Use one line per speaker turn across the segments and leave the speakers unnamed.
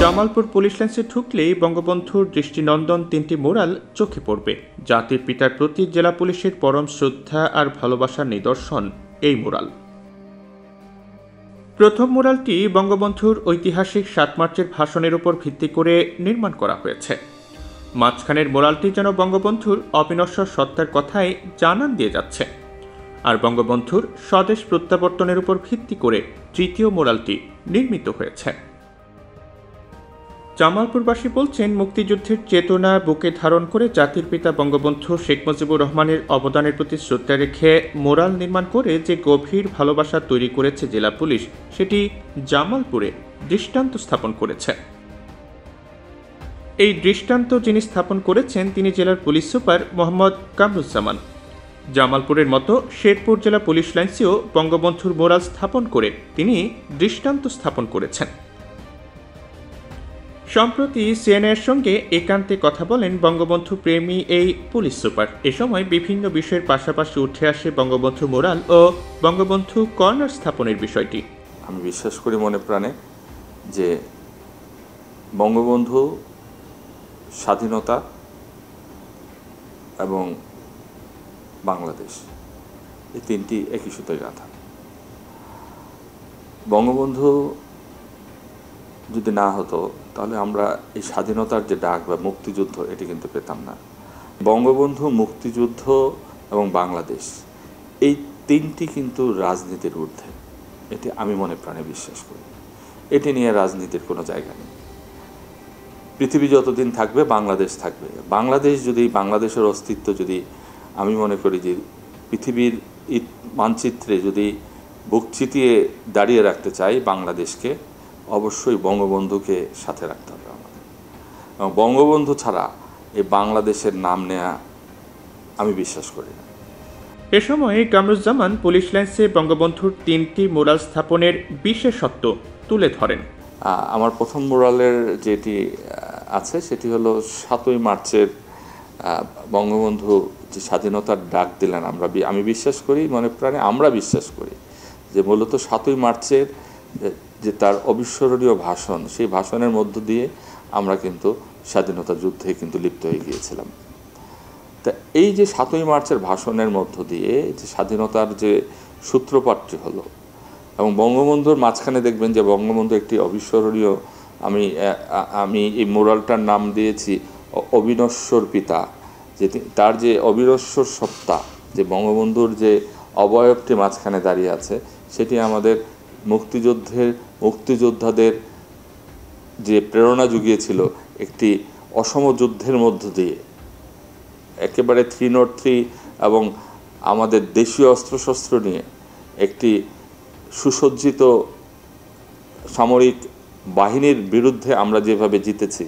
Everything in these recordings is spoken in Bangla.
জামালপুর পুলিশ লাইন্সে ঢুকলেই বঙ্গবন্ধুর দৃষ্টিনন্দন 3টি ম্যুরাল চোখে পড়বে। জাতির পিতার প্রতি জেলা পুলিশের পরম শ্রদ্ধা আর ভালোবাসার নিদর্শন এই ম্যুরাল। প্রথম ম্যুরালটি বঙ্গবন্ধুর ঐতিহাসিক 7 মার্চের ভাষণের উপর ভিত্তি করে নির্মাণ করা হয়েছে। মাঝখানের ম্যুরালটি যেন বঙ্গবন্ধুর অবিনশ্বর সত্তার কথাই জানান দিয়ে যাচ্ছে। আর বঙ্গবন্ধুর স্বদেশ প্রত্যাবর্তনের উপর ভিত্তি করে তৃতীয় ম্যুরালটি নির্মিত হয়েছে। জামালপুরবাসী বলছেন, মুক্তিযুদ্ধের চেতনা বুকে ধারণ করে জাতির পিতা বঙ্গবন্ধু শেখ মুজিবুর রহমানের অবদানের প্রতি শ্রদ্ধা রেখে ম্যুরাল নির্মাণ করে যে গভীর ভালোবাসা তৈরি করেছে জেলা পুলিশ, সেটি জামালপুরে দৃষ্টান্ত স্থাপন করেছে। এই দৃষ্টান্ত যিনি স্থাপন করেছেন তিনি জেলার পুলিশ সুপার মোহাম্মদ কামরুজ্জামান। জামালপুরের মতো শেরপুর জেলা পুলিশ লাইন্সেও বঙ্গবন্ধুর ম্যুরাল স্থাপন করে তিনি দৃষ্টান্ত স্থাপন করেছেন। সম্প্রতি সিএনএর সঙ্গে একান্তে কথা বলেন বঙ্গবন্ধু প্রেমী এই পুলিশ সুপার। এ সময় বিভিন্ন বিষয়ের পাশাপাশি উঠে আসে বঙ্গবন্ধু ম্যুরাল ও বঙ্গবন্ধু কর্নার স্থাপনের বিষয়টি।
আমি বিশ্বাস করি মনে প্রাণে যে বঙ্গবন্ধু স্বাধীনতা এবং বাংলাদেশ এই তিনটি একই সুতোয় গাঁথা। বঙ্গবন্ধু যদি না হতো তাহলে আমরা এই স্বাধীনতার যে ডাক বা মুক্তিযুদ্ধ এটি কিন্তু পেতাম না। বঙ্গবন্ধু, মুক্তিযুদ্ধ এবং বাংলাদেশ এই তিনটি কিন্তু রাজনীতির ঊর্ধ্বে, এটি আমি মনে প্রাণে বিশ্বাস করি। এটি নিয়ে রাজনীতির কোনো জায়গা নেই। পৃথিবী যতদিন থাকবে বাংলাদেশ থাকবে। বাংলাদেশ যদি, বাংলাদেশের অস্তিত্ব যদি, আমি মনে করি যে পৃথিবীর মানচিত্রে যদি বুক চিতিয়ে দাঁড়িয়ে রাখতে চাই বাংলাদেশকে, অবশ্যই বঙ্গবন্ধুকে সাথে রাখতে হবে আমাদের। এবং বঙ্গবন্ধু ছাড়া এই বাংলাদেশের নাম নেয়া আমি বিশ্বাস করি না।
এ সময় কামরুজ্জামান পুলিশ লাইন্সে বঙ্গবন্ধুর 3টি ম্যুরাল স্থাপনের বিশেষত্ব তুলে ধরেন।
আমার প্রথম ম্যুরালের যেটি আছে সেটি হলো 7ই মার্চের বঙ্গবন্ধু যে স্বাধীনতার ডাক দিলেন, আমি বিশ্বাস করি মনে প্রাণে, আমরা বিশ্বাস করি যে মূলত 7ই মার্চের যে তার অবিস্মরণীয় ভাষণ, সেই ভাষণের মধ্য দিয়ে আমরা কিন্তু স্বাধীনতা যুদ্ধে কিন্তু লিপ্ত হয়ে গিয়েছিলাম। তা এই যে 7ই মার্চের ভাষণের মধ্য দিয়ে যে স্বাধীনতার যে সূত্রপাতটি হলো, এবং বঙ্গবন্ধুর মাঝখানে দেখবেন যে বঙ্গবন্ধু একটি অবিস্মরণীয়, আমি এই ম্যুরালটার নাম দিয়েছি অবিনশ্বর পিতা, যে তার যে অবিনশ্বর সত্তা, যে বঙ্গবন্ধুর যে অবয়বটি মাঝখানে দাঁড়িয়ে আছে, সেটি আমাদের মুক্তিযোদ্ধাদের যে প্রেরণা জুগিয়েছিল একটি অসম যুদ্ধের মধ্য দিয়ে, একেবারে 303 এবং আমাদের দেশীয় অস্ত্রশস্ত্র নিয়ে একটি সুসজ্জিত সামরিক বাহিনীর বিরুদ্ধে আমরা যেভাবে জিতেছি,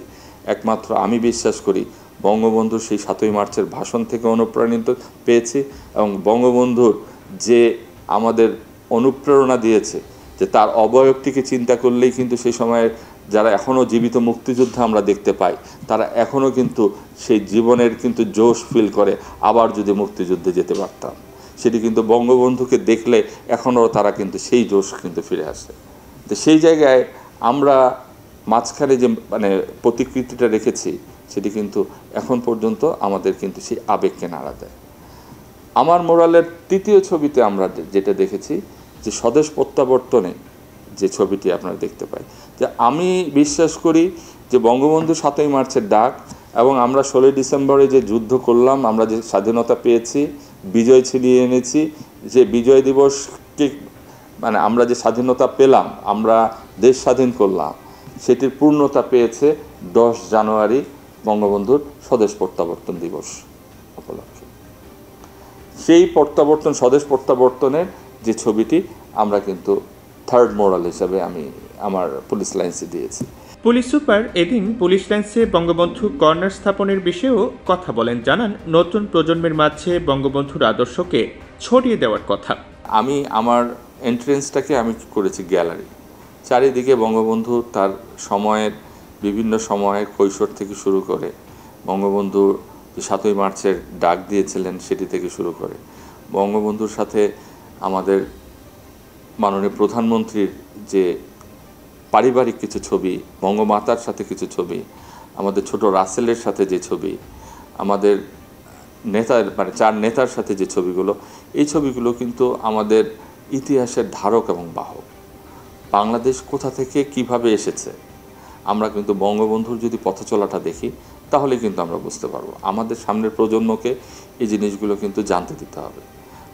একমাত্র আমি বিশ্বাস করি বঙ্গবন্ধুর সেই 7ই মার্চের ভাষণ থেকে অনুপ্রাণিত পেয়েছি। এবং বঙ্গবন্ধুর যে আমাদের অনুপ্রেরণা দিয়েছে, যে তার অবয়বটিকে চিন্তা করলেই কিন্তু সেই সময়ে যারা এখনও জীবিত মুক্তিযোদ্ধা আমরা দেখতে পাই, তারা এখনও কিন্তু সেই জীবনের কিন্তু জোশ ফিল করে, আবার যদি মুক্তিযুদ্ধে যেতে পারতাম। সেটি কিন্তু বঙ্গবন্ধুকে দেখলে এখনও তারা কিন্তু সেই জোশ কিন্তু ফিরে আসে। তো সেই জায়গায় আমরা মাঝখানে যে প্রতিকৃতিটা রেখেছি, সেটি কিন্তু এখন পর্যন্ত আমাদের কিন্তু সেই আবেগকে নাড়া দেয়। আমার ম্যুরালের 3য় ছবিতে আমরা যেটা দেখেছি যে স্বদেশ প্রত্যাবর্তনে যে ছবিটি আপনারা দেখতে পাই, যে আমি বিশ্বাস করি যে বঙ্গবন্ধু 7ই মার্চের ডাক এবং আমরা 16ই ডিসেম্বরে যে যুদ্ধ করলাম, আমরা যে স্বাধীনতা পেয়েছি, বিজয় ছিনিয়ে এনেছি, যে বিজয় দিবসকে আমরা যে স্বাধীনতা পেলাম, আমরা দেশ স্বাধীন করলাম, সেটির পূর্ণতা পেয়েছে 10 জানুয়ারি বঙ্গবন্ধুর স্বদেশ প্রত্যাবর্তন দিবস উপলক্ষে। সেই স্বদেশ প্রত্যাবর্তনের যে ছবিটি আমরা কিন্তু 3rd ম্যুরাল হিসাবে আমি আমার পুলিশ লাইন্সে দিয়েছি।
পুলিশ সুপার এদিন পুলিশ লাইন্সে বঙ্গবন্ধু কর্নার স্থাপনের বিষয়েও কথা বলেন, জানান নতুন প্রজন্মের মাঝে বঙ্গবন্ধুর আদর্শকে ছড়িয়ে দেওয়ার কথা।
আমি আমার এন্ট্রেন্সটাকে আমি করেছি গ্যালারি, চারিদিকে বঙ্গবন্ধু তার সময়ের বিভিন্ন সময়ের কৈশোর থেকে শুরু করে বঙ্গবন্ধু 7ই মার্চের ডাক দিয়েছিলেন সেটি থেকে শুরু করে বঙ্গবন্ধুর সাথে আমাদের মাননীয় প্রধানমন্ত্রীর যে পারিবারিক কিছু ছবি, বঙ্গমাতার সাথে কিছু ছবি, আমাদের ছোট রাসেলের সাথে যে ছবি, আমাদের নেতার মানে 4 নেতার সাথে যে ছবিগুলো, এই ছবিগুলো কিন্তু আমাদের ইতিহাসের ধারক এবং বাহক। বাংলাদেশ কোথা থেকে কিভাবে এসেছে আমরা কিন্তু বঙ্গবন্ধুর যদি পথ চলাটা দেখি তাহলে কিন্তু আমরা বুঝতে পারবো। আমাদের সামনের প্রজন্মকে এই জিনিসগুলো কিন্তু জানতে দিতে হবে।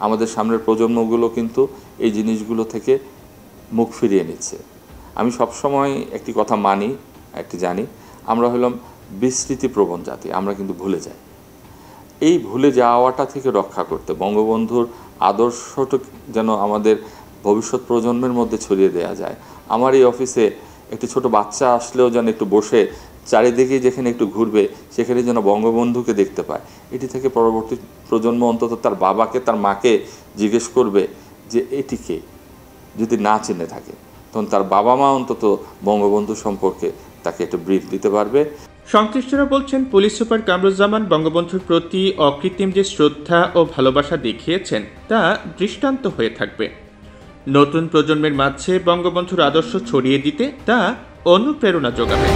আমাদের সামনের প্রজন্মগুলো কিন্তু এই জিনিসগুলো থেকে মুখ ফিরিয়ে নিচ্ছে। আমি সবসময় একটি কথা মানি, একটি জানি, আমরা হলাম বিস্মৃতিপ্রবণ জাতি, আমরা কিন্তু ভুলে যাই। এই ভুলে যাওয়াটা থেকে রক্ষা করতে বঙ্গবন্ধুর আদর্শটা যেন আমাদের ভবিষ্যৎ প্রজন্মের মধ্যে ছড়িয়ে দেওয়া যায়। আমার এই অফিসে একটি ছোট বাচ্চা আসলেও যেন একটু বসে চারিদিকে যেখানে একটু ঘুরবে সেখানে যেন বঙ্গবন্ধুকে দেখতে পায়। এটি থেকে পরবর্তী প্রজন্ম অন্তত তার বাবাকে, তার মাকে জিজ্ঞেস করবে যে এটিকে যদি না চিনে থাকে, তখন তার বাবা মা অন্তত বঙ্গবন্ধু সম্পর্কে তাকে একটু ব্রিফ দিতে পারবে।
সংশ্লিষ্টরা বলছেন, পুলিশ সুপার কামরুজ্জামান বঙ্গবন্ধুর প্রতি অকৃত্রিম যে শ্রদ্ধা ও ভালোবাসা দেখিয়েছেন তা দৃষ্টান্ত হয়ে থাকবে। নতুন প্রজন্মের মাঝে বঙ্গবন্ধুর আদর্শ ছড়িয়ে দিতে তা অনুপ্রেরণা যোগাবে।